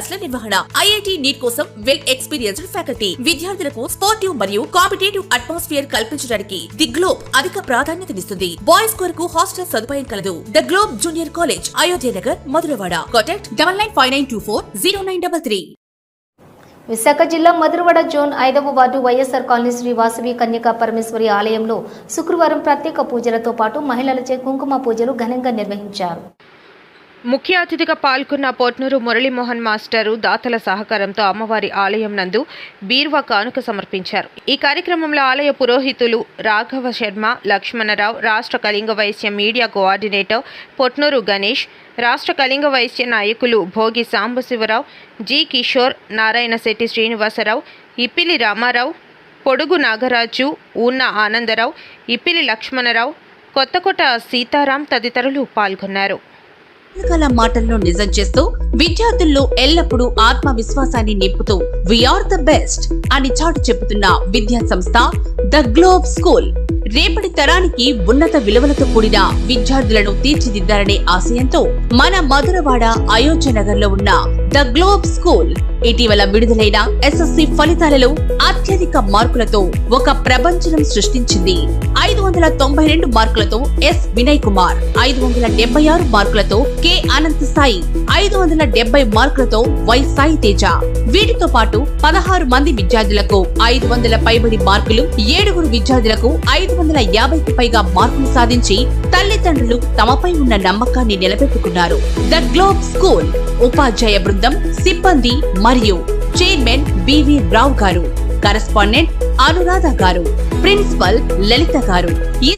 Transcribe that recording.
క్లాసుల నిర్వహణ, IIT NEET కోసం వెల్ ఎక్స్పీరియన్స్డ్ ఫ్యాకల్టీ, విద్యార్థులకు స్పోర్టివ్ మరియు కాంపిటేటివ్ అట్మాస్ఫియర్ కల్పించడానికి ది గ్లోబ్ అధిక ప్రాధాన్యతనిస్తుంది. బాయ్స్ కొరకు హాస్టల్ సదుపాయం కలదు. The globe junior college, Ayodhya Nagar, Madhurawada. Contact 9959240933. Visakha జిల్లా మధురవాడ జోన్ 5వ వార్డు వైఎస్ఆర్ కాలనీ శ్రీ వాసవి కన్యకా పరమేశ్వరి ఆలయంలో శుక్రవారం ప్రత్యేక పూజలతో పాటు మహిళలచే కుంకుమ పూజలు ఘనంగా నిర్వహించారు. ముఖ్య అతిథిగా పాల్గొన్న పోట్నూరు మురళీమోహన్ మాస్టరు దాతల సహకారంతో అమ్మవారి ఆలయం నందు బీర్వా కానుక సమర్పించారు. ఈ కార్యక్రమంలో ఆలయ పురోహితులు రాఘవ శర్మ, లక్ష్మణరావు, రాష్ట్ర కళింగ వైశ్య మీడియా కోఆర్డినేటర్ పోట్నూరు గణేష్, రాష్ట్ర కళింగ వైశ్య నాయకులు భోగి సాంబశివరావు, జి కిషోర్, నారాయణ శెట్టి శ్రీనివాసరావు, ఇప్పిలి రామారావు, పొడుగు నాగరాజు, ఊన్న ఆనందరావు, ఇప్పిలి లక్ష్మణరావు, కొత్తకోట సీతారాం తదితరులు పాల్గొన్నారు. రకాల మాటలను నిజం చేస్తూ విద్యార్థుల్లో ఎల్లప్పుడూ ఆత్మవిశ్వాసాన్ని నింపుతూ వీఆర్ ద బెస్ట్ అని చాటు చెబుతున్న విద్యా సంస్థ ద గ్లోబ్ స్కూల్ రేపటి తరానికి ఉన్నత విలువలతో కూడిన విద్యార్థులను తీర్చిదిద్దాలనే ఆశయంతో మన మధురవాడ అయోధ్య నగర్ లో ఉన్న ద గ్లోబ్ స్కూల్ ఇటీవల విడుదలైన ఎస్ఎస్సి ఫలితాలలో అత్యధిక మార్కులతో ఒక ప్రపంచం సృష్టించింది. 592 మార్కులతో ఎస్ వినయ్ కుమార్, 576 మార్కులతో కె అనంత్ సాయి, 570 మార్కులతో వై సాయి తేజ. వీటితో పాటు 16 మంది విద్యార్థులకు 500 పైబడి మార్కులు, 7 విద్యార్థులకు 550కి పైగా మార్కులు సాధించి తల్లిదండ్రులు తమపై ఉన్న నమ్మకాన్ని నిలబెట్టుకున్నారు. ద గ్లోబ్ స్కూల్ ఉపాధ్యాయ బృందం, సిబ్బంది మరియు చైర్మన్ బివి రావు గారు, కరెస్పాండెంట్ అనురాధ గారు, ప్రిన్సిపల్ లలిత గారు.